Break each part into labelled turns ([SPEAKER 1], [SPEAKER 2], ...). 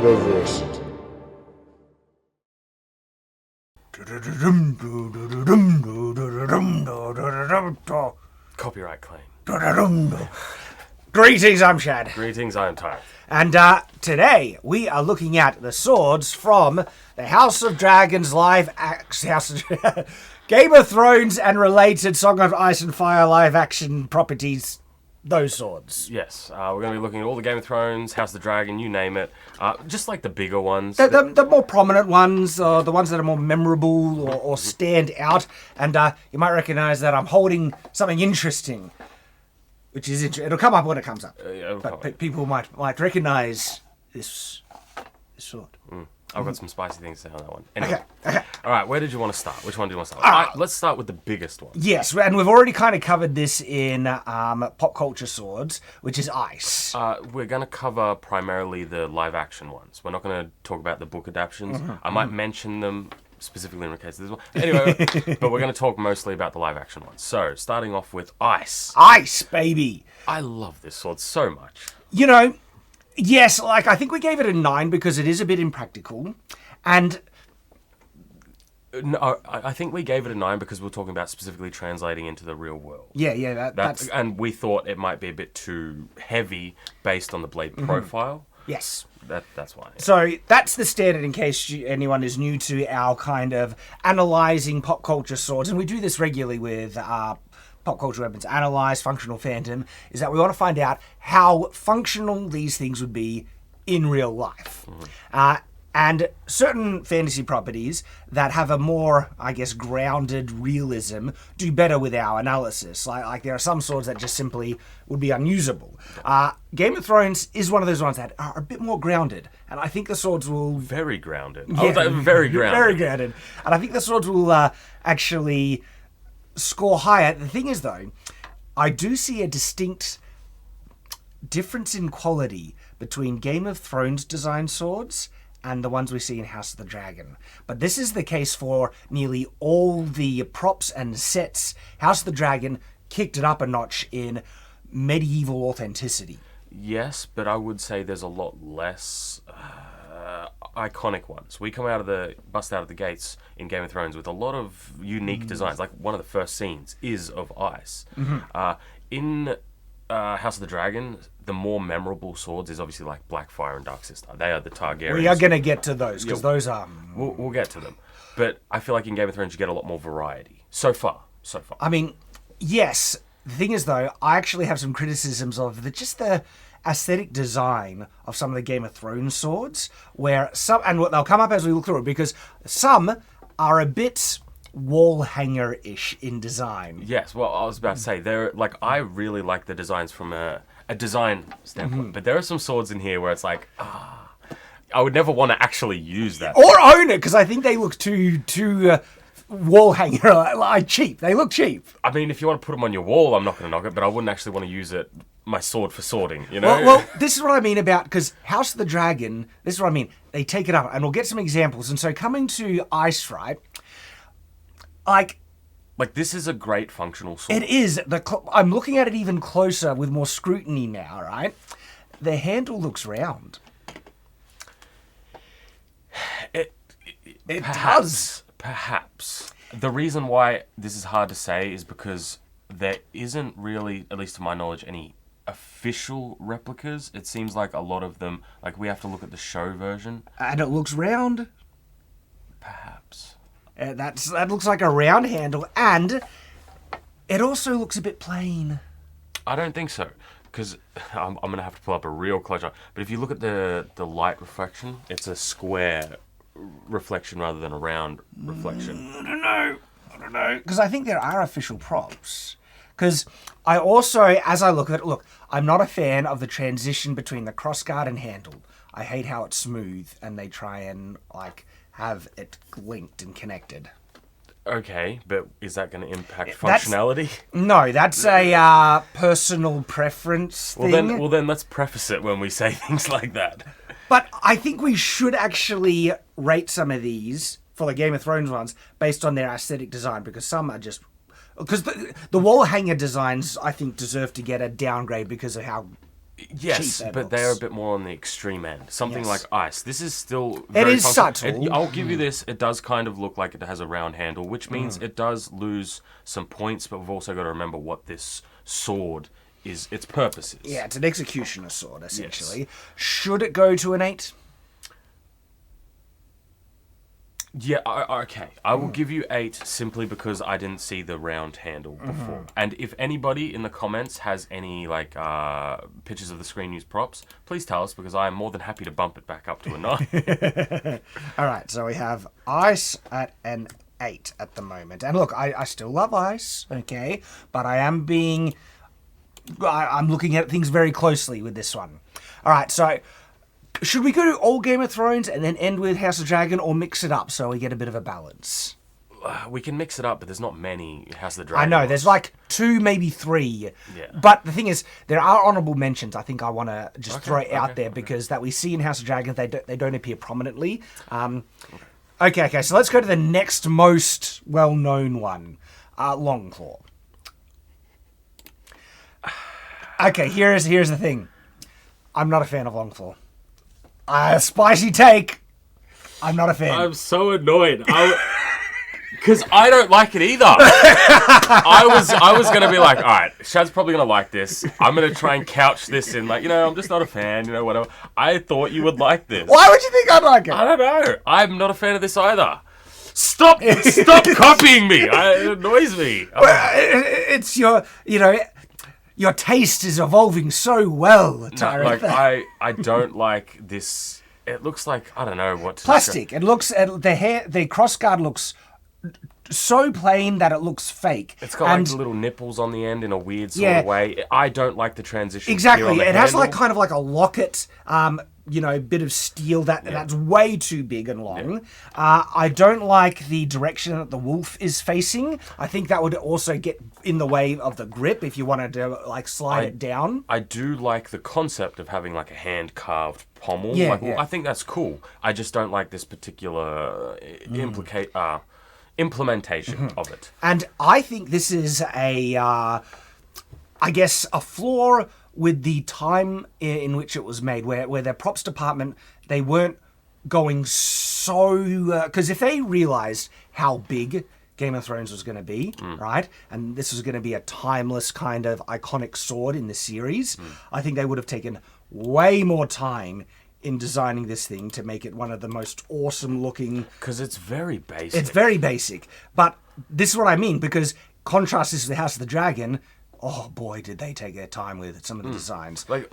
[SPEAKER 1] Metaverse.
[SPEAKER 2] Copyright claim.
[SPEAKER 3] Greetings, I'm Shad.
[SPEAKER 2] Greetings, I am Tyranth.
[SPEAKER 3] And today we are looking at the swords from the House of Dragons Game of Thrones and related Song of Ice and Fire live action properties. Those swords.
[SPEAKER 2] Yes, we're going to be looking at all the Game of Thrones, House of the Dragon, you name it. Just like the bigger ones.
[SPEAKER 3] The more prominent ones, the ones that are more memorable or stand out. And you might recognize that I'm holding something interesting. Which is interesting. It'll come up when it comes up. But people might recognize this sword.
[SPEAKER 2] I've got some spicy things to say on that one. Anyway.
[SPEAKER 3] Okay.
[SPEAKER 2] All right, where did you want to start? Which one do you want to start with? All right, let's start with the biggest one.
[SPEAKER 3] Yes, and we've already kind of covered this in pop culture swords, which is ice.
[SPEAKER 2] We're going to cover primarily the live action ones. We're not going to talk about the book adaptions. I might mention them specifically in the case of this one. Anyway, but we're going to talk mostly about the live action ones. So, starting off with ice.
[SPEAKER 3] Ice, baby.
[SPEAKER 2] I love this sword so much.
[SPEAKER 3] You know, yes, like I think we gave it a 9 because it is a bit impractical. And
[SPEAKER 2] no, I think we gave it a 9 because we're talking about specifically translating into the real world.
[SPEAKER 3] Yeah, that's...
[SPEAKER 2] And we thought it might be a bit too heavy based on the blade profile.
[SPEAKER 3] Yes.
[SPEAKER 2] That's why.
[SPEAKER 3] So that's the standard in case anyone is new to our kind of analysing pop culture swords. And we do this regularly with pop culture weapons. Analyse, functional phantom, is that we want to find out how functional these things would be in real life. And certain fantasy properties that have a more, I guess, grounded realism do better with our analysis. Like there are some swords that just simply would be unusable. Game of Thrones is one of those ones that are a bit more grounded. And I think the swords will...
[SPEAKER 2] Very grounded.
[SPEAKER 3] Yeah,
[SPEAKER 2] very grounded.
[SPEAKER 3] Very grounded. And I think the swords will actually score higher. The thing is, though, I do see a distinct difference in quality between Game of Thrones design swords and the ones we see in House of the Dragon. But this is the case for nearly all the props and sets. House of the Dragon kicked it up a notch in medieval authenticity.
[SPEAKER 2] Yes, but I would say there's a lot less iconic ones. We bust out of the gates in Game of Thrones with a lot of unique designs. Like one of the first scenes is of ice. In House of the Dragon, the more memorable swords is obviously like Blackfire and Dark Sister. They are the Targaryens.
[SPEAKER 3] We are going to get to those, because those are...
[SPEAKER 2] We'll get to them. But I feel like in Game of Thrones you get a lot more variety. So far.
[SPEAKER 3] I mean, yes. The thing is, though, I actually have some criticisms of just the aesthetic design of some of the Game of Thrones swords, where some... And they'll come up as we look through it, because some are a bit wall hanger-ish in design.
[SPEAKER 2] Yes, well, I was about to say, I really like the designs from a design standpoint, but there are some swords in here where it's like, I would never want to actually use that.
[SPEAKER 3] Or own it, because I think they look too wall hanger, like cheap. They look cheap.
[SPEAKER 2] I mean, if you want to put them on your wall, I'm not going to knock it, but I wouldn't actually want to use my sword for swording, you know?
[SPEAKER 3] Well, this is what I mean about, because House of the Dragon, this is what I mean, they take it up, and we'll get some examples. And so coming to ice, right, like
[SPEAKER 2] this is a great functional sword.
[SPEAKER 3] It is. I'm looking at it even closer with more scrutiny now, right? The handle looks round. It does.
[SPEAKER 2] Perhaps. The reason why this is hard to say is because there isn't really, at least to my knowledge, any official replicas. It seems like a lot of them, like we have to look at the show version.
[SPEAKER 3] And it looks round.
[SPEAKER 2] Perhaps.
[SPEAKER 3] That looks like a round handle, and it also looks a bit plain.
[SPEAKER 2] I don't think so, because I'm going to have to pull up a real close up. But if you look at the light reflection, it's a square reflection rather than a round reflection.
[SPEAKER 3] I don't know. Because I think there are official props. Because I also, as I look at it, I'm not a fan of the transition between the crossguard and handle. I hate how it's smooth, and they try and, have it linked and connected.
[SPEAKER 2] Okay, but is that going to impact functionality?
[SPEAKER 3] No, that's a personal preference thing.
[SPEAKER 2] Well, then let's preface it when we say things like that.
[SPEAKER 3] But I think we should actually rate some of these, for the Game of Thrones ones, based on their aesthetic design, because some are just... Because the wall hanger designs, I think, deserve to get a downgrade because of how
[SPEAKER 2] Yes,
[SPEAKER 3] cheaper
[SPEAKER 2] but
[SPEAKER 3] books.
[SPEAKER 2] they're a bit more on the extreme end. Something
[SPEAKER 3] Yes.
[SPEAKER 2] like ice. This is still
[SPEAKER 3] It
[SPEAKER 2] very
[SPEAKER 3] is
[SPEAKER 2] functional.
[SPEAKER 3] subtle.
[SPEAKER 2] I'll give you this. It does kind of look like it has a round handle, which means
[SPEAKER 3] Mm.
[SPEAKER 2] it does lose some points, but we've also got to remember what this sword is, its purpose is.
[SPEAKER 3] Yeah, it's an executioner sword, essentially. Yes. Should it go to an 8?
[SPEAKER 2] Yeah, okay. I will give you 8 simply because I didn't see the round handle before. And if anybody in the comments has any like pictures of the screen use props, please tell us because I am more than happy to bump it back up to a 9.
[SPEAKER 3] All right, so we have ice at an 8 at the moment. And look, I still love ice, okay? But I'm looking at things very closely with this one. All right, so should we go to all Game of Thrones and then end with House of Dragon, or mix it up so we get a bit of a balance?
[SPEAKER 2] We can mix it up, but there's not many House of the Dragon.
[SPEAKER 3] I know, there's like 2, maybe 3.
[SPEAKER 2] Yeah.
[SPEAKER 3] But the thing is, there are honourable mentions I think I want to just throw out there because that we see in House of Dragon, they don't appear prominently. Okay, so let's go to the next most well-known one, Longclaw. Okay, here's the thing. I'm not a fan of Longclaw. Spicy take. I'm not a fan.
[SPEAKER 2] I'm so annoyed. Because I don't like it either. I was going to be like, all right, Shad's probably going to like this. I'm going to try and couch this in like, I'm just not a fan, whatever. I thought you would like this.
[SPEAKER 3] Why would you think I'd like it?
[SPEAKER 2] I don't know. I'm not a fan of this either. Stop copying me. It annoys me.
[SPEAKER 3] Well, it's your taste is evolving so well, Tyranth.
[SPEAKER 2] I don't like this. It looks like, I don't know what to
[SPEAKER 3] plastic.
[SPEAKER 2] describe.
[SPEAKER 3] It looks, the crossguard looks so plain that it looks fake.
[SPEAKER 2] It's got like little nipples on the end in a weird sort of way. I don't like the transition.
[SPEAKER 3] Exactly. It has
[SPEAKER 2] handle.
[SPEAKER 3] like kind of like a locket, bit of steel that's way too big and long. Yeah. I don't like the direction that the wolf is facing. I think that would also get in the way of the grip if you wanted to like slide it down.
[SPEAKER 2] I do like the concept of having like a hand carved pommel.
[SPEAKER 3] Yeah,
[SPEAKER 2] I think that's cool. I just don't like this particular implementation of it.
[SPEAKER 3] And I think this is a flaw with the time in which it was made, where their props department, they weren't going so... Because if they realised how big Game of Thrones was going to be, right, and this was going to be a timeless kind of iconic sword in the series, I think they would have taken way more time in designing this thing to make it one of the most awesome looking...
[SPEAKER 2] Because it's very basic.
[SPEAKER 3] It's very basic. But this is what I mean, because contrast this to the House of the Dragon, oh boy, did they take their time with some of the designs.
[SPEAKER 2] Like,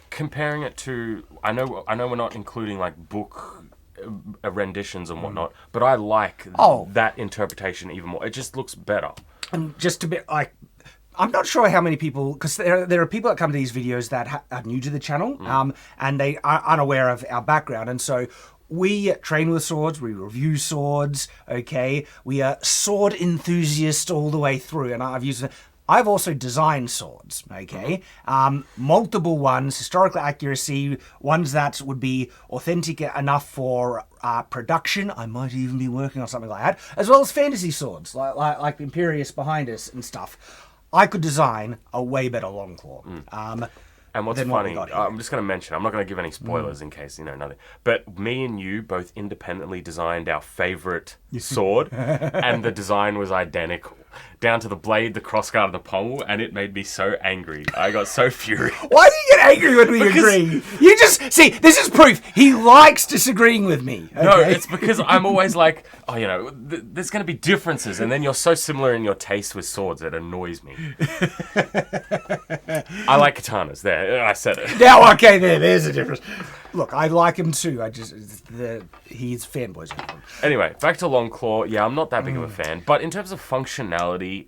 [SPEAKER 2] comparing it to... I know we're not including, like, book renditions and whatnot, but I like that interpretation even more. It just looks better.
[SPEAKER 3] And just a bit, like... I'm not sure how many people, because there are people that come to these videos that are new to the channel, and they are unaware of our background, and so we train with swords, we review swords, okay? We are sword enthusiasts all the way through, and I've also designed swords, okay? Multiple ones, historical accuracy, ones that would be authentic enough for production. I might even be working on something like that, as well as fantasy swords, like Imperius behind us and stuff. I could design a way better Longclaw.
[SPEAKER 2] And what's funny, I'm just going to mention, I'm not going to give any spoilers in case, nothing. But me and you both independently designed our favourite sword, and the design was identical. Down to the blade, the crossguard, and the pommel, and it made me so angry. I got so furious.
[SPEAKER 3] Why do you get angry when we agree? You just, see, this is proof. He likes disagreeing with me. Okay?
[SPEAKER 2] No, it's because I'm always like, there's going to be differences, and then you're so similar in your taste with swords, it annoys me. I like katanas. There, I said it.
[SPEAKER 3] Now, okay, there's a difference. Look, I like him too. He's fanboys.
[SPEAKER 2] Anyway, back to Longclaw. Yeah, I'm not that big of a fan, but in terms of functionality,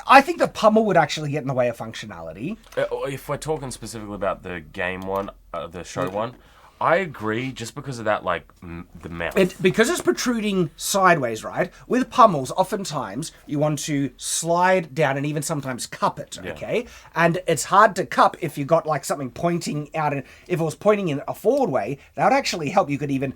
[SPEAKER 3] I think the pommel would actually get in the way of functionality.
[SPEAKER 2] If we're talking specifically about the game one, the show one, I agree. Just because of that, the mouth.
[SPEAKER 3] Because it's protruding sideways, right? With pummels, oftentimes you want to slide down and even sometimes cup it. Okay, and it's hard to cup if you got like something pointing out. And if it was pointing in a forward way, that would actually help. You could even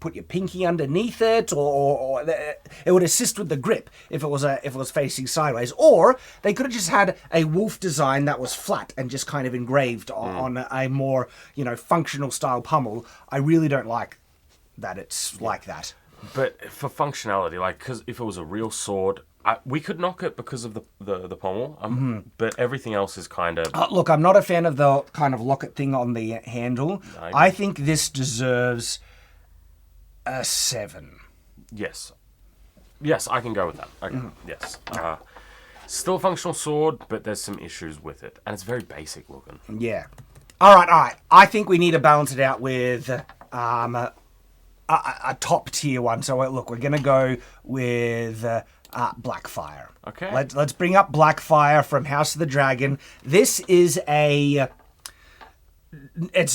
[SPEAKER 3] put your pinky underneath it, or it would assist with the grip if it was facing sideways. Or they could have just had a wolf design that was flat and just kind of engraved on a more, functional style pommel. I really don't like that it's like that.
[SPEAKER 2] But for functionality, because if it was a real sword, we could knock it because of the pommel, but everything else is kind of...
[SPEAKER 3] Look, I'm not a fan of the kind of locket thing on the handle. I think this deserves a 7.
[SPEAKER 2] Yes. Yes, I can go with that. Okay. Yes. Still a functional sword, but there's some issues with it. And it's very basic looking.
[SPEAKER 3] Yeah. All right. I think we need to balance it out with a top tier one. So, look, we're going to go with... Blackfire.
[SPEAKER 2] Okay.
[SPEAKER 3] Let's bring up Blackfire from House of the Dragon. This is it's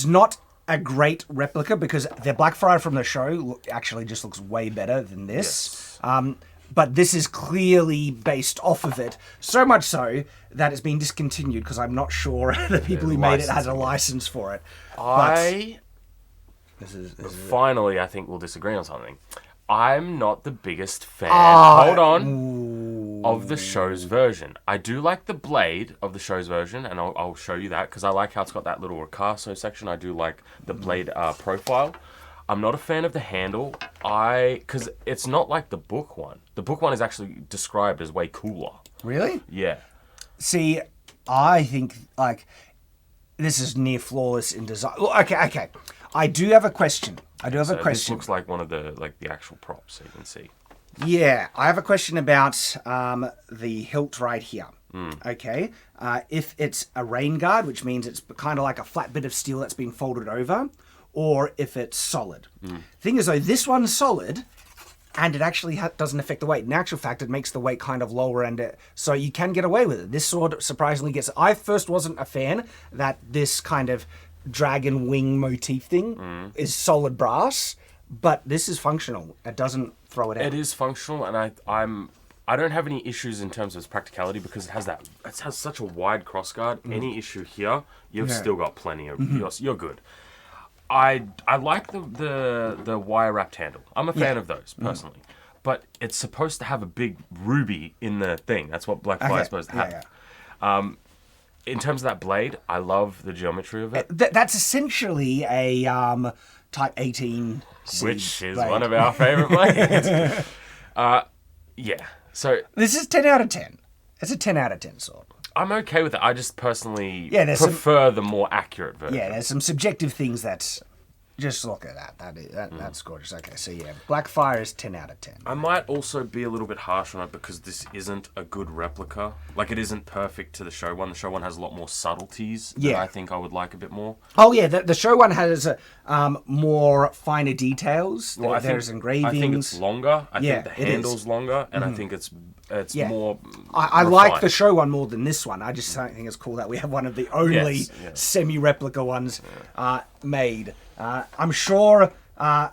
[SPEAKER 3] not a great replica because the Blackfire from the show actually just looks way better than this.
[SPEAKER 2] Yes.
[SPEAKER 3] But this is clearly based off of it, so much so that it's been discontinued because I'm not sure the people who made it had a license for it.
[SPEAKER 2] Finally, I think we'll disagree on something. I'm not the biggest fan, of the show's version. I do like the blade of the show's version, and I'll show you that, because I like how it's got that little ricasso section. I do like the blade profile. I'm not a fan of the handle, because it's not like the book one. The book one is actually described as way cooler.
[SPEAKER 3] Really?
[SPEAKER 2] Yeah.
[SPEAKER 3] See, I think, this is near flawless in design. Okay. I do have a question.
[SPEAKER 2] This looks like one of the actual props, so you can see.
[SPEAKER 3] Yeah, I have a question about the hilt right here. Okay, if it's a rain guard, which means it's kind of like a flat bit of steel that's been folded over, or if it's solid. Thing is, though, this one's solid, and it actually doesn't affect the weight. In actual fact, it makes the weight kind of lower, and so you can get away with it. This sword surprisingly gets... I first wasn't a fan that this kind of dragon wing motif thing is solid brass, but this is functional. It doesn't throw it out.
[SPEAKER 2] It is functional, and I don't have any issues in terms of its practicality because it has such a wide crossguard. Any issue here, you've still got plenty of... You're good. I like the wire wrapped handle. I'm a fan of those personally, but it's supposed to have a big ruby in the thing. That's what Blackfire is supposed to have. In terms of that blade, I love the geometry of it.
[SPEAKER 3] That's essentially a Type 18
[SPEAKER 2] which is
[SPEAKER 3] blade.
[SPEAKER 2] One of our favorite blades. Yeah. So
[SPEAKER 3] this is 10 out of 10. It's a 10 out of 10 sword.
[SPEAKER 2] I'm okay with it. I just personally
[SPEAKER 3] prefer
[SPEAKER 2] the more accurate version.
[SPEAKER 3] Yeah, there's some subjective things that... Just look at that. That's gorgeous. Okay, so yeah, Blackfire is 10 out of 10.
[SPEAKER 2] I might also be a little bit harsh on it because this isn't a good replica. It isn't perfect to the show one. The show one has a lot more subtleties that I think I would like a bit more.
[SPEAKER 3] Oh yeah, the show one has more finer details.
[SPEAKER 2] Well,
[SPEAKER 3] there's engravings.
[SPEAKER 2] I think it's longer. I think the handle's longer, and I think it's more
[SPEAKER 3] I like the show one more than this one. I just think it's cool that we have one of the only semi-replica ones made. I'm sure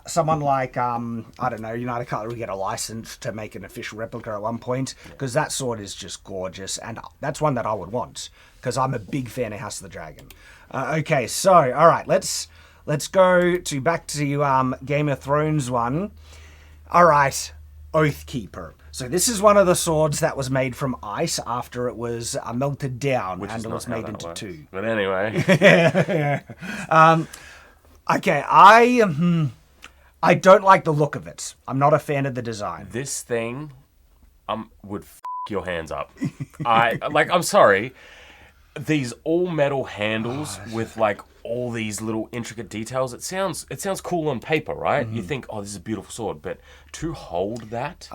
[SPEAKER 3] someone like, I don't know, United Cutlery will get a license to make an official replica at one point, because that sword is just gorgeous, and that's one that I would want, because I'm a big fan of House of the Dragon. Okay, so, all right, let's go back to Game of Thrones one. All right, Oathkeeper. So this is one of the swords that was made from ice after it was melted down, and it was made into two.
[SPEAKER 2] But anyway.
[SPEAKER 3] Okay, I don't like the look of it. I'm not a fan of the design.
[SPEAKER 2] This thing would your hands up. I'm sorry. These all metal handles with all these little intricate details. It sounds cool on paper, right? You think, this is a beautiful sword, but to hold that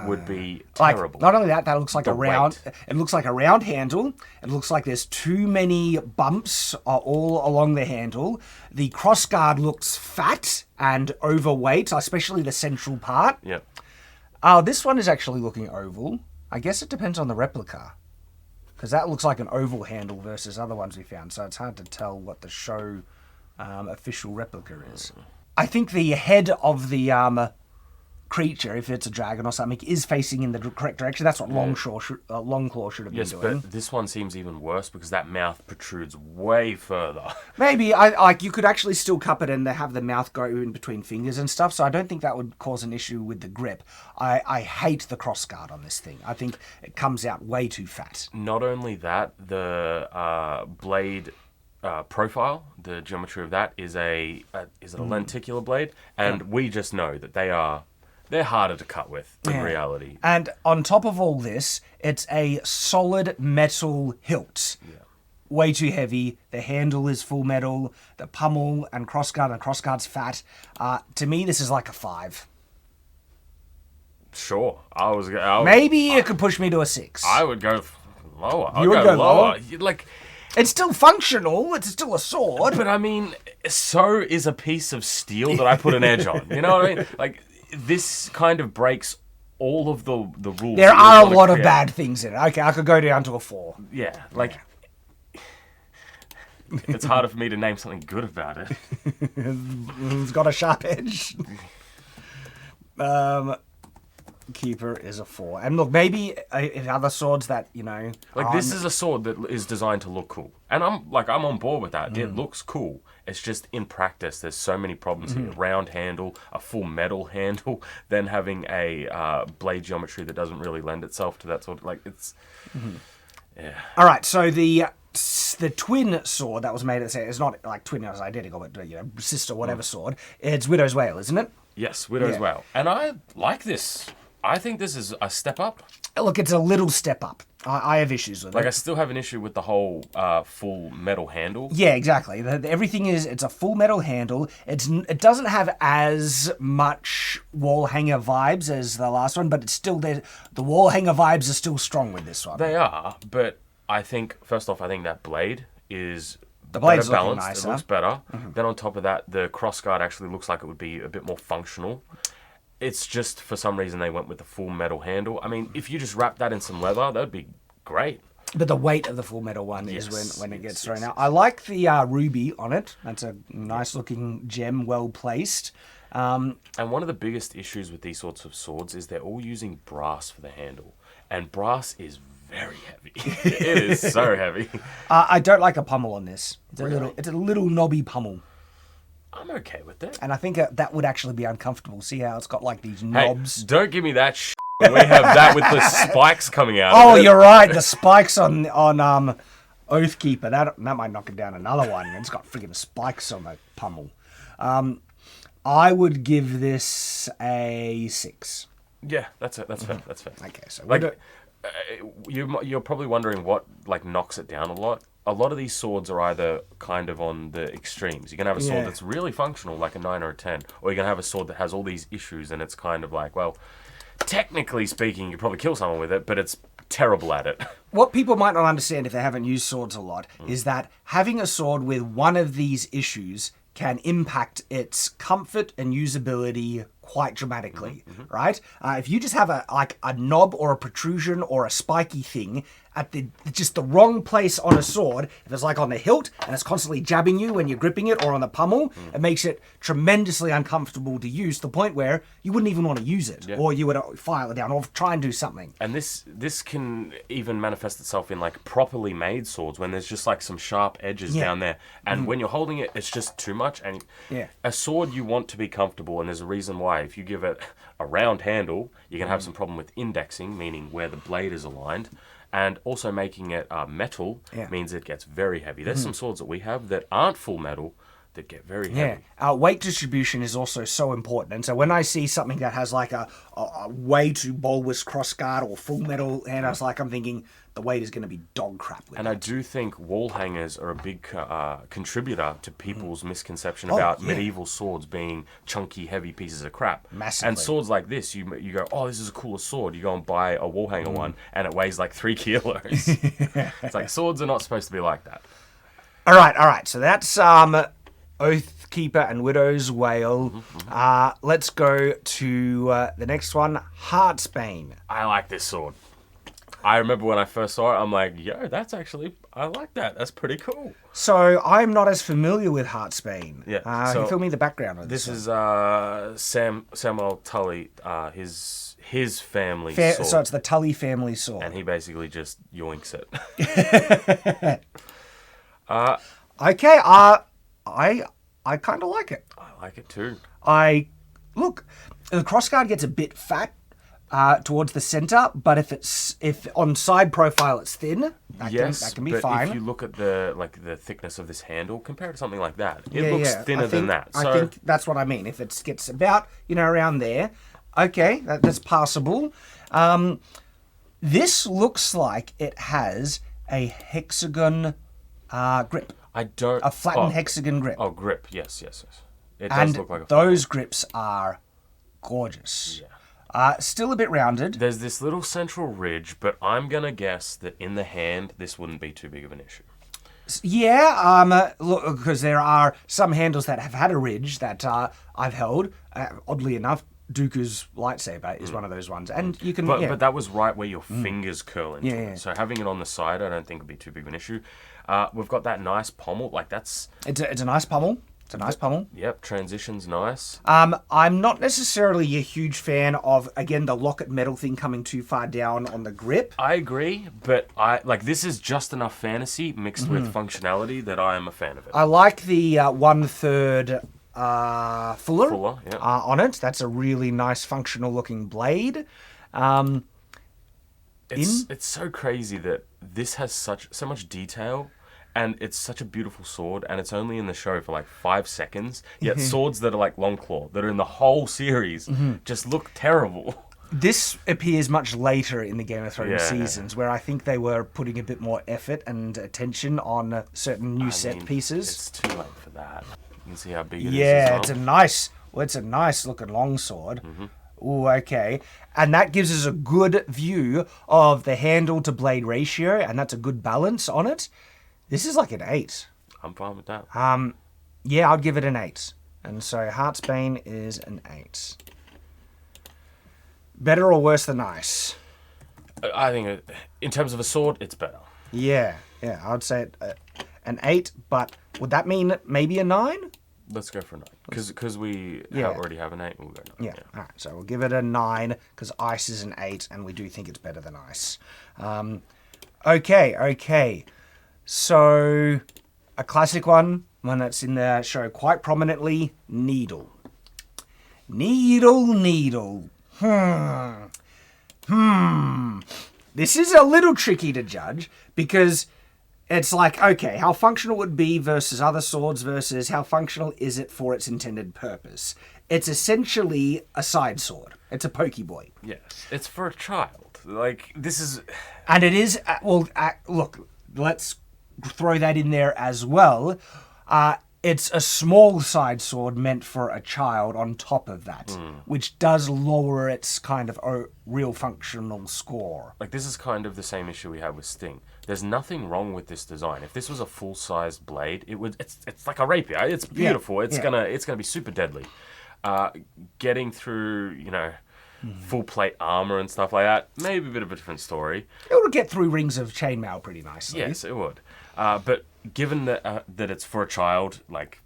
[SPEAKER 2] would be terrible.
[SPEAKER 3] Not only that looks like it looks like a round handle. It looks like there's too many bumps all along the handle. The crossguard looks fat and overweight, especially the central part.
[SPEAKER 2] Yep.
[SPEAKER 3] This one is actually looking oval. I guess it depends on the replica, because that looks like an oval handle versus other ones we found, so it's hard to tell what the show official replica is. I think the head of the creature, if it's a dragon or something, is facing in the correct direction. That's what Longclaw should have been doing.
[SPEAKER 2] But this one seems even worse because that mouth protrudes way further.
[SPEAKER 3] Maybe like you could actually still cup it and have the mouth go in between fingers and stuff. So I don't think that would cause an issue with the grip. I hate the crossguard on this thing. I think it comes out way too fat.
[SPEAKER 2] Not only that, the blade profile, the geometry of that is a lenticular blade, and we just know that they're harder to cut with in reality.
[SPEAKER 3] And on top of all this, it's a solid metal hilt.
[SPEAKER 2] Yeah.
[SPEAKER 3] Way too heavy. The handle is full metal. The pummel and crossguard's fat. To me, this is like a 5.
[SPEAKER 2] Sure,
[SPEAKER 3] Maybe it could push me to a 6.
[SPEAKER 2] I would go lower.
[SPEAKER 3] You would go lower?
[SPEAKER 2] Like,
[SPEAKER 3] it's still functional. It's still a sword.
[SPEAKER 2] but I mean, so is a piece of steel that I put an edge on. You know what I mean? Like, this kind of breaks all of the rules.
[SPEAKER 3] There are a lot of bad things in it. Okay, I could go down to a 4.
[SPEAKER 2] Yeah, like, it's harder for me to name something good about it.
[SPEAKER 3] It's got a sharp edge. Keeper is a 4. And look, maybe if other swords that,
[SPEAKER 2] Like, this is a sword that is designed to look cool. And I'm on board with that. It looks cool. It's just in practice, there's so many problems here. Round handle, a full metal handle, then having a blade geometry that doesn't really lend itself to that sort of, like, it's... Yeah.
[SPEAKER 3] All right, so the twin sword that was made at the same, it's not like twin as identical, but sister whatever sword. It's Widow's Wail, isn't it?
[SPEAKER 2] Yes, Widow's Wail. And I like this. I think this is a step up.
[SPEAKER 3] Look, it's a little step up. I have issues with it.
[SPEAKER 2] Like, I still have an issue with the whole full metal handle.
[SPEAKER 3] Yeah, exactly. Everything it's a full metal handle. It doesn't have as much wall hanger vibes as the last one, but it's still there. The wall hanger vibes are still strong with this one.
[SPEAKER 2] They are, but I think, first off, I think that blade is
[SPEAKER 3] the blade's
[SPEAKER 2] better
[SPEAKER 3] looking
[SPEAKER 2] balanced.
[SPEAKER 3] nicer.
[SPEAKER 2] It looks better. Then on top of that, the crossguard actually looks like it would be a bit more functional. It's just, for some reason, they went with the full metal handle. I mean, if you just wrap that in some leather, that'd be great.
[SPEAKER 3] But the weight of the full metal one is when it gets thrown out. I like the ruby on it. That's a nice looking gem, well placed.
[SPEAKER 2] And one of the biggest issues with these sorts of swords is they're all using brass for the handle. And brass is very heavy. It is so heavy.
[SPEAKER 3] I don't like a pummel on this. It's
[SPEAKER 2] Really?
[SPEAKER 3] a little knobby pummel.
[SPEAKER 2] I'm okay with that.
[SPEAKER 3] And I think that would actually be uncomfortable. See how it's got like these knobs?
[SPEAKER 2] Hey, don't give me that shit. We have that with the spikes coming out.
[SPEAKER 3] Oh, you're right. The spikes on Oathkeeper. That might knock it down another one. It's got freaking spikes on the pummel. I would give this a 6.
[SPEAKER 2] Yeah, that's fair. That's fair.
[SPEAKER 3] Okay, so
[SPEAKER 2] Like, you're probably wondering what knocks it down a lot. A lot of these swords are either kind of on the extremes. You're going to have a sword that's really functional, like a 9 or a 10, or you're going to have a sword that has all these issues, and it's kind of like, well, technically speaking, you probably kill someone with it, but it's terrible at it.
[SPEAKER 3] What people might not understand if they haven't used swords a lot is that having a sword with one of these issues can impact its comfort and usability quite dramatically, right? If you just have a knob or a protrusion or a spiky thing at just the wrong place on a sword, if it's like on the hilt and it's constantly jabbing you when you're gripping it, or on the pummel, it makes it tremendously uncomfortable to use, to the point where you wouldn't even want to use it, or you would file it down or try and do something.
[SPEAKER 2] And this can even manifest itself in like properly made swords when there's just like some sharp edges down there, and when you're holding it, it's just too much. And a sword you want to be comfortable, and there's a reason why. If you give it a round handle, you're going to have some problem with indexing, meaning where the blade is aligned. And also making it metal means it gets very heavy. There's some swords that we have that aren't full metal that get very heavy.
[SPEAKER 3] Weight distribution is also so important. And so when I see something that has like a way too bulbous crossguard or full metal hand, I'm thinking the weight is going to be dog crap with
[SPEAKER 2] And
[SPEAKER 3] it.
[SPEAKER 2] I do think wall hangers are a big contributor to people's misconception about medieval swords being chunky, heavy pieces of crap.
[SPEAKER 3] Massively.
[SPEAKER 2] And swords like this, you go, oh, this is a cooler sword. You go and buy a wall hanger one, and it weighs like 3 kilos. It's like, swords are not supposed to be like that.
[SPEAKER 3] All right. So that's Oathkeeper and Widow's Wail. Let's go to the next one, HEARTSBANE.
[SPEAKER 2] I like this sword. I remember when I first saw it, I'm like, yo, I like that. That's pretty cool.
[SPEAKER 3] So I'm not as familiar with Heartsbane.
[SPEAKER 2] Yeah,
[SPEAKER 3] Can
[SPEAKER 2] so
[SPEAKER 3] you fill me the background on
[SPEAKER 2] This
[SPEAKER 3] this?
[SPEAKER 2] is Samuel Tully, his family sword.
[SPEAKER 3] So it's the Tully family sword.
[SPEAKER 2] And he basically just yoinks it.
[SPEAKER 3] Okay, I kind of like it.
[SPEAKER 2] I like it too.
[SPEAKER 3] Look, the crossguard gets a bit fat towards the center, but if on side profile it's thin, that can be
[SPEAKER 2] but
[SPEAKER 3] fine.
[SPEAKER 2] if you look at the thickness of this handle, compare to something like that, it looks thinner than that. So
[SPEAKER 3] I think that's what I mean. If it gets about around there, okay, that's passable. This looks like it has a hexagon grip.
[SPEAKER 2] a
[SPEAKER 3] flattened hexagon grip.
[SPEAKER 2] Oh, grip. Yes. It does look like a
[SPEAKER 3] those grips are gorgeous.
[SPEAKER 2] Yeah.
[SPEAKER 3] Still a bit rounded.
[SPEAKER 2] There's this little central ridge, but I'm gonna guess that in the hand, this wouldn't be too big of an issue.
[SPEAKER 3] Yeah, look, because there are some handles that have had a ridge that I've held. Oddly enough, Dooku's lightsaber is one of those ones, and you can.
[SPEAKER 2] But that was right where your fingers curl into
[SPEAKER 3] Yeah.
[SPEAKER 2] it. So having it on the side, I don't think would be too big of an issue. We've got that nice pommel, like that's.
[SPEAKER 3] It's a nice pommel. It's a nice pommel.
[SPEAKER 2] Yep, transition's nice.
[SPEAKER 3] I'm not necessarily a huge fan of, again, the locket metal thing coming too far down on the grip.
[SPEAKER 2] I agree, but this is just enough fantasy mixed with functionality that I am a fan of it.
[SPEAKER 3] I like the 1/3 fuller,
[SPEAKER 2] yeah.
[SPEAKER 3] on it. That's a really nice functional looking blade.
[SPEAKER 2] It's so crazy that this has so much detail. And it's such a beautiful sword, and it's only in the show for like 5 seconds. Yet swords that are like Longclaw, that are in the whole series, just look terrible.
[SPEAKER 3] This appears much later in the Game of Thrones
[SPEAKER 2] Yeah.
[SPEAKER 3] seasons, where I think they were putting a bit more effort and attention on certain new set pieces.
[SPEAKER 2] It's too late for that. You can see how big it is.
[SPEAKER 3] Yeah,
[SPEAKER 2] as well.
[SPEAKER 3] it's a nice looking longsword. Ooh, okay. And that gives us a good view of the handle to blade ratio, and that's a good balance on it. This is like an 8.
[SPEAKER 2] I'm fine with that.
[SPEAKER 3] Yeah, I'd give it an 8. And so Heartsbane is an 8. Better or worse than nice?
[SPEAKER 2] I think in terms of a sword, it's better.
[SPEAKER 3] Yeah, I'd say an 8, but would that mean maybe a 9?
[SPEAKER 2] Let's go for a 9. Because we already have an 8, we'll go 9.
[SPEAKER 3] Yeah. All right, so we'll give it a 9, because ice is an 8, and we do think it's better than ice. Okay. So, a classic one that's in the show quite prominently, Needle. Needle. This is a little tricky to judge, because it's like, okay, how functional would it be versus other swords versus how functional is it for its intended purpose? It's essentially a side sword. It's a pokeboy.
[SPEAKER 2] Yes. It's for a child. Like, this is...
[SPEAKER 3] And it is, look, let's throw that in there as well. It's a small side sword meant for a child on top of that, which does lower its kind of real functional score.
[SPEAKER 2] Like, this is kind of the same issue we have with Sting. There's nothing wrong with this design. If this was a full-sized blade, it's like a rapier. It's beautiful. It's gonna be super deadly. Getting through, full plate armor and stuff like that, maybe a bit of a different story.
[SPEAKER 3] It would get through rings of chainmail pretty nicely.
[SPEAKER 2] Yes, it would. But given that it's for a child, like,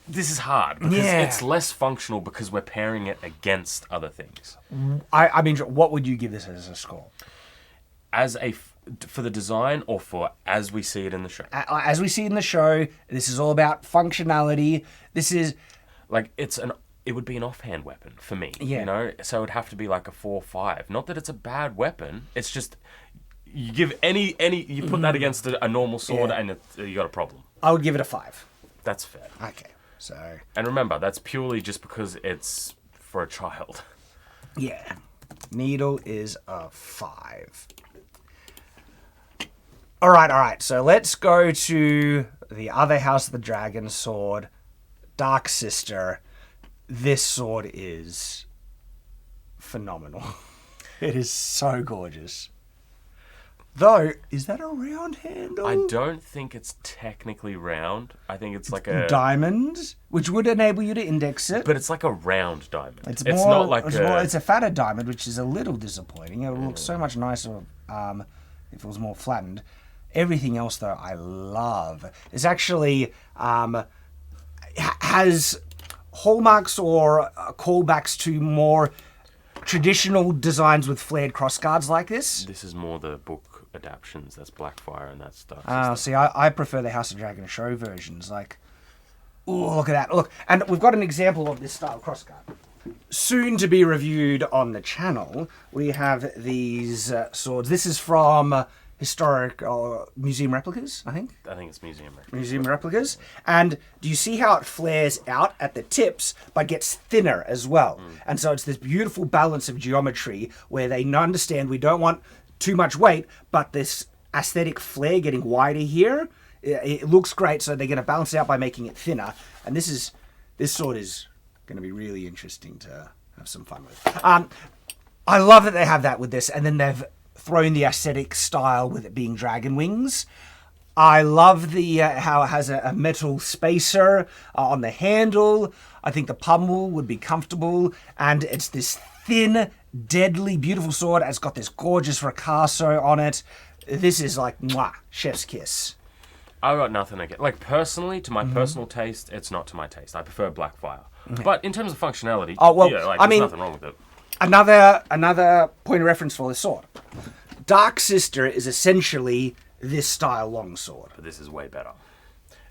[SPEAKER 2] this is hard because it's less functional because we're pairing it against other things.
[SPEAKER 3] I mean, what would you give this as a score?
[SPEAKER 2] For the design or for as we see it in the show?
[SPEAKER 3] As we see in the show, this is all about functionality. This is...
[SPEAKER 2] Like, it would be an offhand weapon for me, So it would have to be like a 4 or 5. Not that it's a bad weapon. It's just you give you put that against a normal sword and you got a problem.
[SPEAKER 3] I would give it a 5.
[SPEAKER 2] That's fair.
[SPEAKER 3] Okay, so...
[SPEAKER 2] And remember, that's purely just because it's for a child.
[SPEAKER 3] Yeah. Needle is a 5. All right. So let's go to the other House of the Dragon sword, Dark Sister. This sword is phenomenal. It is so gorgeous. Though, is that a round handle?
[SPEAKER 2] I don't think it's technically round. I think it's like a
[SPEAKER 3] diamond, which would enable you to index it.
[SPEAKER 2] But it's like a round diamond.
[SPEAKER 3] It's
[SPEAKER 2] more, not like
[SPEAKER 3] it's a fatter diamond, which is a little disappointing. It would look so much nicer if it was more flattened. Everything else, though, I love. It's actually has hallmarks or callbacks to more traditional designs with flared crossguards like this.
[SPEAKER 2] This is more the book adaptions. That's Blackfire and that's Dark
[SPEAKER 3] Oh, see, I prefer the House of Dragon show versions. Like, oh, look at that. Look, and we've got an example of this style crossguard. Soon to be reviewed on the channel, we have these swords. This is from historic museum replicas, I think.
[SPEAKER 2] I think it's museum replicas.
[SPEAKER 3] Museum replicas. And do you see how it flares out at the tips, but gets thinner as well? And so it's this beautiful balance of geometry where they understand we don't want too much weight, but this aesthetic flare getting wider here, it looks great, so they're going to balance it out by making it thinner. And this sword is going to be really interesting to have some fun with. I love that they have that with this, and then they've thrown the aesthetic style with it being dragon wings. I love the how it has a metal spacer on the handle. I think the pommel would be comfortable, and it's this thin, deadly, beautiful sword. It's got this gorgeous ricasso on it. This is like, mwah, chef's kiss.
[SPEAKER 2] I got nothing against. Like, personally, to my personal taste, it's not to my taste. I prefer Blackfire. But in terms of functionality, there's nothing wrong with it.
[SPEAKER 3] Another point of reference for this sword. Dark Sister is essentially this style longsword.
[SPEAKER 2] But this is way better.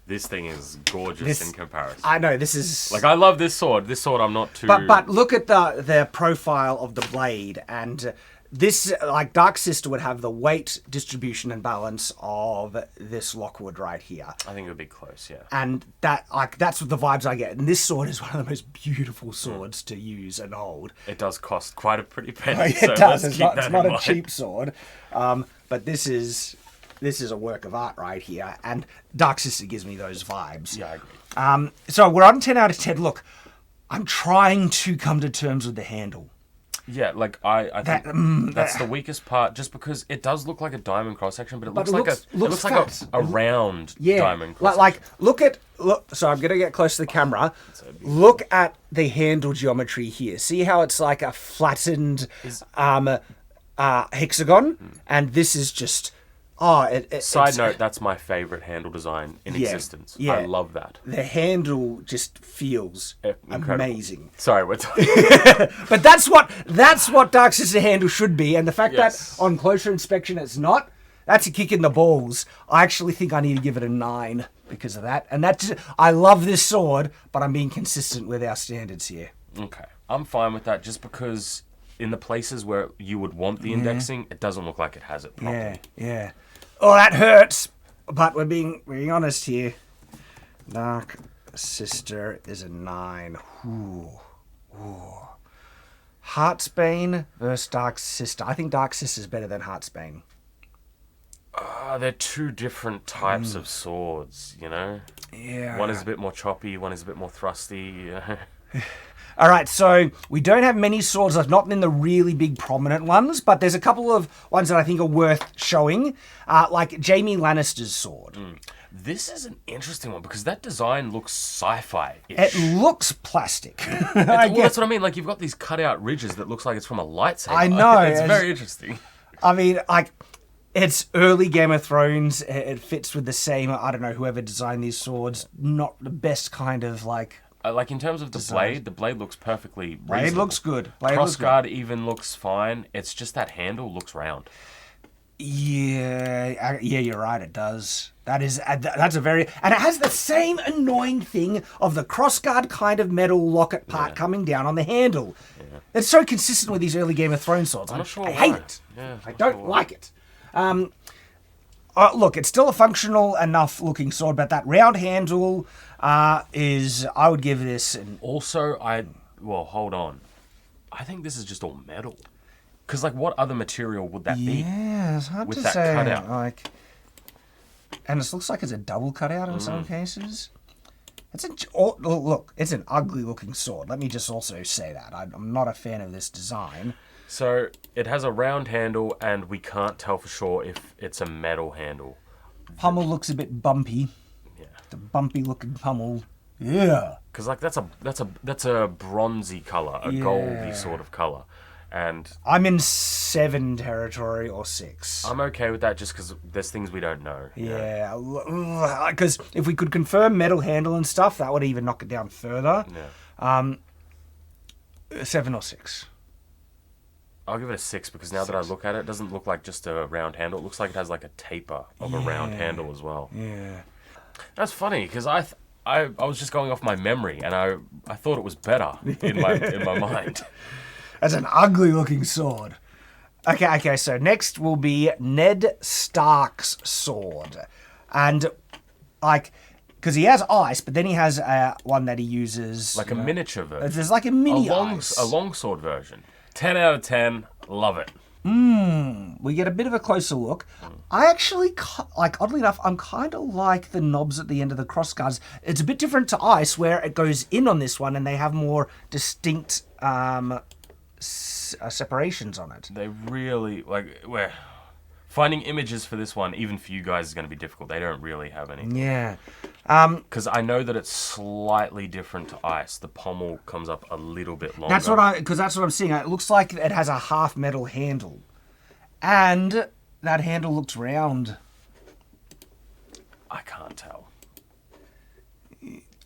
[SPEAKER 2] This thing is gorgeous in comparison.
[SPEAKER 3] I know, this is...
[SPEAKER 2] Like, I love this sword. This sword I'm not too...
[SPEAKER 3] But look at the profile of the blade, and this, like, Dark Sister would have the weight distribution and balance of this Lockwood right here.
[SPEAKER 2] I think it would be close, yeah.
[SPEAKER 3] And that's what the vibes I get. And this sword is one of the most beautiful swords to use and hold.
[SPEAKER 2] It does cost quite a pretty penny.
[SPEAKER 3] It does. It's not a cheap sword. But this is a work of art right here. And Dark Sister gives me those vibes.
[SPEAKER 2] Yeah, I agree.
[SPEAKER 3] So we're on 10 out of 10. Look, I'm trying to come to terms with the handle.
[SPEAKER 2] Yeah, like, I think that's the weakest part, just because it does look like a diamond cross-section, but it looks like a round diamond cross-section.
[SPEAKER 3] Look, so I'm going to get close to the camera. Look at the handle geometry here. See how it's like a flattened hexagon? And this is just...
[SPEAKER 2] Side note, that's my favourite handle design in existence. Yeah. I love that.
[SPEAKER 3] The handle just feels amazing.
[SPEAKER 2] Sorry, we're talking.
[SPEAKER 3] But that's what Dark Sister handle should be, and the fact that on closer inspection it's not, that's a kick in the balls. I actually think I need to give it a 9 because of that. And I love this sword, but I'm being consistent with our standards here.
[SPEAKER 2] Okay. I'm fine with that, just because in the places where you would want the indexing, it doesn't look like it has it properly.
[SPEAKER 3] Yeah. Oh, that hurts. But we're being honest here. Dark Sister is a 9. Ooh. HEARTSBANE versus Dark Sister. I think Dark Sister is better than HEARTSBANE.
[SPEAKER 2] They're two different types of swords, you know?
[SPEAKER 3] Yeah.
[SPEAKER 2] One is a bit more choppy, one is a bit more thrusty.
[SPEAKER 3] All right, so we don't have many swords left, not in the really big prominent ones, but there's a couple of ones that I think are worth showing, like Jaime Lannister's sword.
[SPEAKER 2] This is an interesting one because that design looks sci-fi-ish.
[SPEAKER 3] It looks plastic.
[SPEAKER 2] That's what I mean. Like, you've got these cut-out ridges that looks like it's from a lightsaber.
[SPEAKER 3] I know.
[SPEAKER 2] It's very interesting.
[SPEAKER 3] I mean, like, it's early Game of Thrones. It fits with the same, I don't know, whoever designed these swords. Not the best kind of, like...
[SPEAKER 2] Like, in terms of the blade looks perfectly reasonable.
[SPEAKER 3] Blade looks good.
[SPEAKER 2] Crossguard even looks fine. It's just that handle looks round.
[SPEAKER 3] Yeah, you're right, it does. That's a very... And it has the same annoying thing of the crossguard kind of metal locket part coming down on the handle. Yeah. It's so consistent with these early Game of Thrones swords.
[SPEAKER 2] I'm not sure
[SPEAKER 3] I hate it.
[SPEAKER 2] Yeah,
[SPEAKER 3] I don't like it. Look, it's still a functional enough looking sword, but that round handle... I would give this an...
[SPEAKER 2] Also, hold on. I think this is just all metal. Because, like, what other material would that be?
[SPEAKER 3] Yeah, it's hard to say. With that cutout. Like, and it looks like it's a double cutout in some cases. Look, it's an ugly looking sword. Let me just also say that. I'm not a fan of this design.
[SPEAKER 2] So it has a round handle, and we can't tell for sure if it's a metal handle.
[SPEAKER 3] Pommel looks a bit bumpy.
[SPEAKER 2] Yeah.
[SPEAKER 3] The bumpy looking pommel. Yeah.
[SPEAKER 2] Because like that's a bronzy color, a goldy sort of color, and
[SPEAKER 3] I'm in 7 territory or 6.
[SPEAKER 2] I'm okay with that just because there's things we don't know.
[SPEAKER 3] Yeah, because if we could confirm metal handle and stuff, that would even knock it down further.
[SPEAKER 2] Yeah.
[SPEAKER 3] 7 or 6.
[SPEAKER 2] I'll give it a 6 because now that I look at it, it doesn't look like just a round handle. It looks like it has like a taper of a round handle as well.
[SPEAKER 3] Yeah.
[SPEAKER 2] That's funny because I was just going off my memory and I thought it was better in my mind.
[SPEAKER 3] That's an ugly looking sword. Okay, so next will be Ned Stark's sword. And, like, because he has ice, but then he has one that he uses...
[SPEAKER 2] Like a miniature version.
[SPEAKER 3] There's like a mini ice.
[SPEAKER 2] A longsword version. 10 out of 10. Love it.
[SPEAKER 3] We get a bit of a closer look. I actually, oddly enough, I'm kind of like the knobs at the end of the crossguards. It's a bit different to ice, where it goes in on this one, and they have more distinct separations on it.
[SPEAKER 2] They really, we're finding images for this one, even for you guys, is going to be difficult. They don't really have any.
[SPEAKER 3] Yeah.
[SPEAKER 2] Because I know that it's slightly different to ice. The pommel comes up a little bit longer.
[SPEAKER 3] That's what I'm seeing. It looks like it has a half metal handle, and that handle looks round.
[SPEAKER 2] I can't tell.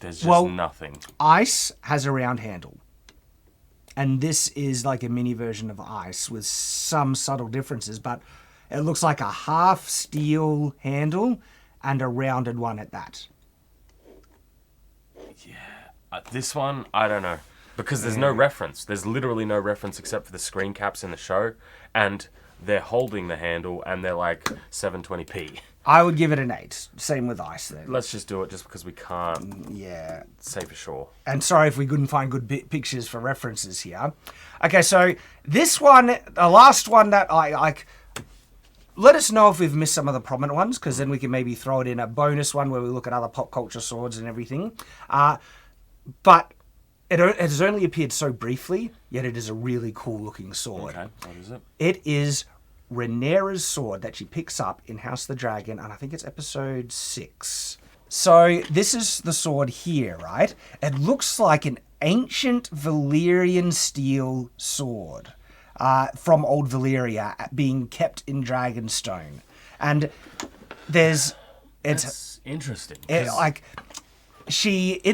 [SPEAKER 2] There's just nothing.
[SPEAKER 3] Ice has a round handle, and this is like a mini version of ice with some subtle differences, but it looks like a half steel handle and a rounded one at that.
[SPEAKER 2] Yeah. This one, I don't know. Because there's no reference. There's literally no reference except for the screen caps in the show. And they're holding the handle and they're like 720p.
[SPEAKER 3] I would give it an 8. Same with ice then.
[SPEAKER 2] Let's just do it just because we can't say for sure.
[SPEAKER 3] And sorry if we couldn't find good pictures for references here. Okay, so this one, the last one that I like... Let us know if we've missed some of the prominent ones, because then we can maybe throw it in a bonus one where we look at other pop culture swords and everything. But it has only appeared so briefly, yet it is a really cool looking sword.
[SPEAKER 2] Okay, what is it?
[SPEAKER 3] It is Rhaenyra's sword that she picks up in House of the Dragon, and I think it's episode 6. So this is the sword here, right? It looks like an ancient Valyrian steel sword. From old Valyria being kept in Dragonstone. And that's
[SPEAKER 2] interesting.
[SPEAKER 3] In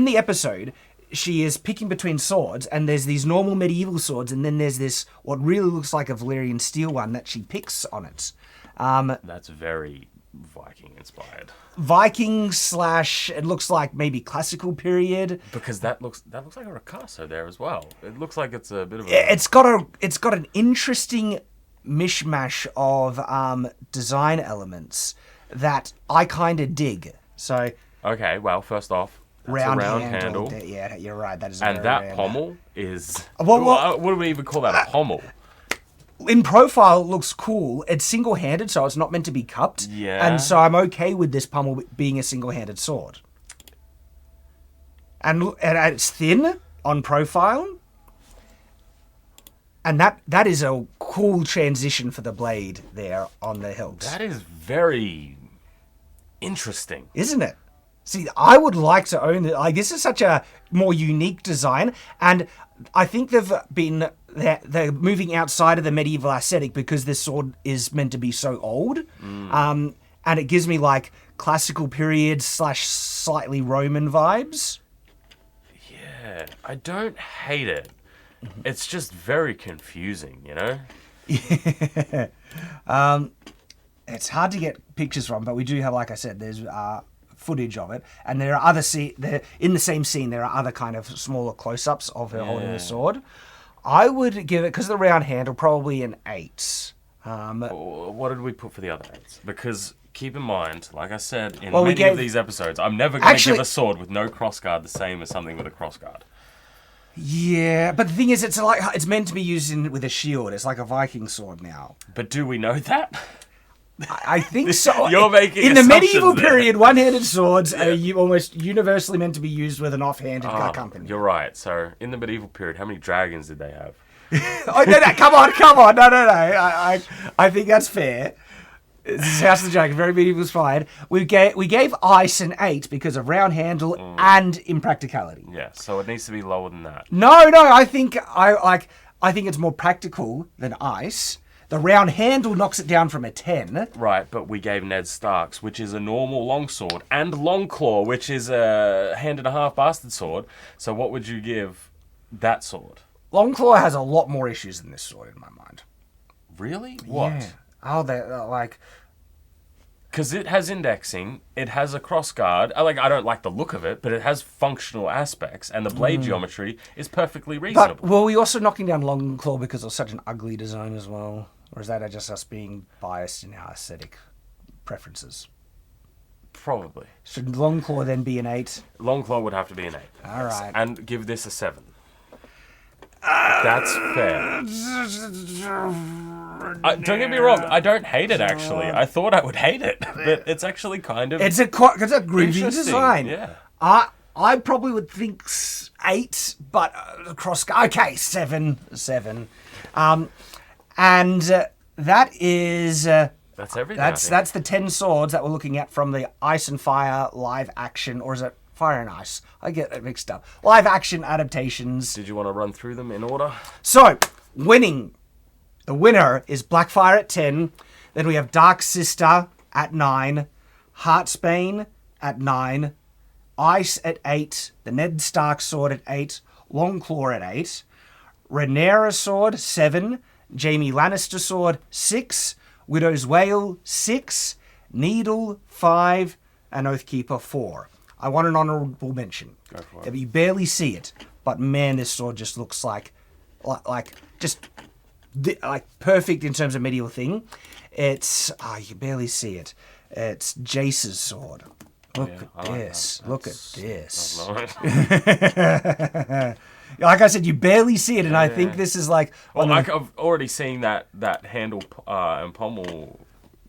[SPEAKER 3] the episode, she is picking between swords, and there's these normal medieval swords, and then there's this, what really looks like a Valyrian steel one that she picks on it.
[SPEAKER 2] That's very Viking inspired.
[SPEAKER 3] Viking / it looks like maybe classical period.
[SPEAKER 2] Because that looks like a ricasso there as well. It looks like it's a bit of
[SPEAKER 3] It's got an interesting mishmash of design elements that I kind of dig. So
[SPEAKER 2] okay, well, first off, that's
[SPEAKER 3] round
[SPEAKER 2] a round
[SPEAKER 3] handle.
[SPEAKER 2] handle.
[SPEAKER 3] Yeah, you're right. That is
[SPEAKER 2] and
[SPEAKER 3] very
[SPEAKER 2] that
[SPEAKER 3] rare.
[SPEAKER 2] pommel is
[SPEAKER 3] What
[SPEAKER 2] do we even call that? A pommel?
[SPEAKER 3] In profile, it looks cool. It's single-handed, so it's not meant to be cupped.
[SPEAKER 2] Yeah.
[SPEAKER 3] And so I'm okay with this pommel being a single-handed sword. And it's thin on profile. And that is a cool transition for the blade there on the hilt.
[SPEAKER 2] That is very interesting.
[SPEAKER 3] Isn't it? See, I would like to own it. Like, this is such a more unique design, and I think they're moving outside of the medieval aesthetic because this sword is meant to be so old, and it gives me like classical period / slightly Roman vibes.
[SPEAKER 2] Yeah, I don't hate it. It's just very confusing, you know?
[SPEAKER 3] Yeah. It's hard to get pictures from, but we do have, like I said, there's footage of it, and there are other in the same scene there are other kind of smaller close-ups of her holding the sword. I would give it, because of the round handle, probably an 8.
[SPEAKER 2] What did we put for the other 8s? Because keep in mind, like I said in many of these episodes, I'm never going to give a sword with no crossguard the same as something with a crossguard.
[SPEAKER 3] Yeah, but the thing is, it's meant to be used with a shield. It's like a Viking sword now.
[SPEAKER 2] But do we know that?
[SPEAKER 3] I think so.
[SPEAKER 2] You're making
[SPEAKER 3] in the medieval
[SPEAKER 2] there.
[SPEAKER 3] period, one-handed swords are almost universally meant to be used with an off-handed company.
[SPEAKER 2] You're right. So in the medieval period, how many dragons did they have?
[SPEAKER 3] Oh, no, come on. No. I think that's fair. This is House of the Dragon, very medieval inspired. We gave ice an 8 because of round handle and impracticality.
[SPEAKER 2] Yeah, so it needs to be lower than that.
[SPEAKER 3] No, I think I think it's more practical than ice. The round handle knocks it down from a 10.
[SPEAKER 2] Right, but we gave Ned Stark's, which is a normal longsword, and Longclaw, which is a hand-and-a-half bastard sword. So what would you give that sword?
[SPEAKER 3] Longclaw has a lot more issues than this sword in my mind.
[SPEAKER 2] Really? What?
[SPEAKER 3] Yeah. Oh, they're like...
[SPEAKER 2] Because it has indexing, it has a crossguard. I don't like the look of it, but it has functional aspects, and the blade geometry is perfectly reasonable.
[SPEAKER 3] But were we also knocking down Longclaw because it was such an ugly design as well? Or is that just us being biased in our aesthetic preferences?
[SPEAKER 2] Probably.
[SPEAKER 3] Should Longclaw then be an 8?
[SPEAKER 2] Longclaw would have to be an 8.
[SPEAKER 3] All right.
[SPEAKER 2] And give this a 7. That's fair. Don't get me wrong, I don't hate it, actually. I thought I would hate it, but it's actually kind of...
[SPEAKER 3] It's a groovy design.
[SPEAKER 2] Yeah.
[SPEAKER 3] I probably would think 8, but okay, 7. And that is...
[SPEAKER 2] That's everything.
[SPEAKER 3] That's the 10 swords that we're looking at from the Ice and Fire live action, or is it Fire and Ice? I get it mixed up. Live action adaptations.
[SPEAKER 2] Did you want to run through them in order?
[SPEAKER 3] So, the winner is Blackfire at 10. Then we have Dark Sister at 9. HEARTSBANE at 9. Ice at 8. The Ned Stark Sword at 8. Longclaw at 8. Rhaenyra Sword, 7. Jaime Lannister Sword, 6. Widow's Wail, 6. Needle, 5. And Oathkeeper, 4. I want an honourable mention.
[SPEAKER 2] Go for it.
[SPEAKER 3] You barely see it, but man, this sword just looks like perfect in terms of medieval thing. It's you barely see it. It's Jace's sword. Look at this. Look at this. Like I said, you barely see it, and I think this is like.
[SPEAKER 2] Well, I've already seen that handle and pommel,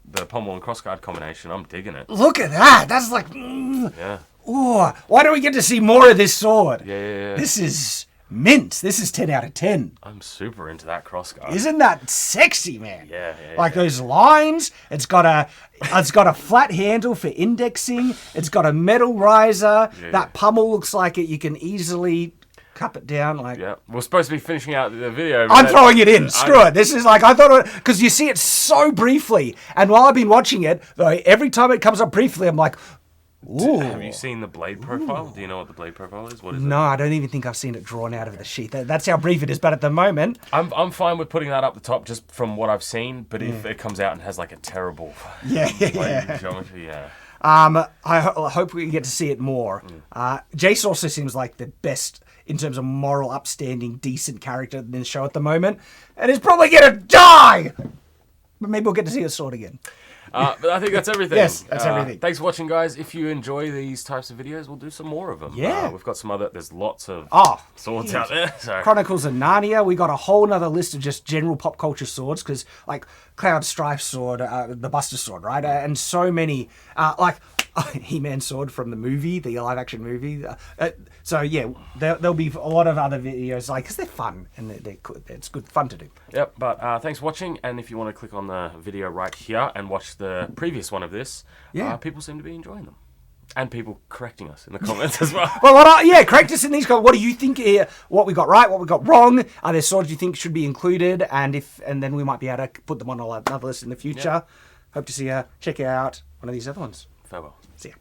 [SPEAKER 2] the pommel and crossguard combination. I'm digging it.
[SPEAKER 3] Look at that. That's like.
[SPEAKER 2] Yeah.
[SPEAKER 3] Ooh, why don't we get to see more of this sword?
[SPEAKER 2] Yeah.
[SPEAKER 3] This is mint. This is 10 out of 10.
[SPEAKER 2] I'm super into that crossguard.
[SPEAKER 3] Isn't that sexy, man?
[SPEAKER 2] Yeah.
[SPEAKER 3] Like those lines. It's got a flat handle for indexing. It's got a metal riser.
[SPEAKER 2] Yeah.
[SPEAKER 3] That pommel looks like you can easily cup it down.
[SPEAKER 2] Yeah. We're supposed to be finishing out the video.
[SPEAKER 3] I'm throwing it in. Screw it. This is I thought because you see it so briefly, and while I've been watching it, though, every time it comes up briefly, I'm like. Ooh.
[SPEAKER 2] Have you seen the blade profile? Do you know what the blade profile is? What is it?
[SPEAKER 3] No, I don't even think I've seen it drawn out of the sheet. That's how brief it is. But at the moment,
[SPEAKER 2] I'm fine with putting that up the top just from what I've seen. But if it comes out and has like a terrible blade geometry,
[SPEAKER 3] I hope we get to see it more. Jace also seems like the best in terms of moral, upstanding, decent character in the show at the moment, and is probably gonna die. But maybe we'll get to see his sword again.
[SPEAKER 2] But I think that's everything.
[SPEAKER 3] Yes, that's everything.
[SPEAKER 2] Thanks for watching, guys. If you enjoy these types of videos, we'll do some more of them.
[SPEAKER 3] Yeah.
[SPEAKER 2] We've got some other... There's lots of swords
[SPEAKER 3] huge.
[SPEAKER 2] out there. So.
[SPEAKER 3] Chronicles of Narnia. We got a whole nother list of just general pop culture swords, because like Cloud Strife Sword, the Buster Sword, right? And so many, like He-Man Sword from the movie, the live-action movie. So yeah, there'll be a lot of other videos, like, because they're fun, and it's good fun to do.
[SPEAKER 2] Yep, but thanks for watching, and if you want to click on the video right here and watch the previous one of this, people seem to be enjoying them. And people correcting us in the comments as well.
[SPEAKER 3] Well, correct us in these comments. What do you think here? What we got right? What we got wrong? Are there swords you think should be included? And then we might be able to put them on another list in the future. Hope to see you check out one of these other ones.
[SPEAKER 2] Farewell.
[SPEAKER 3] See ya.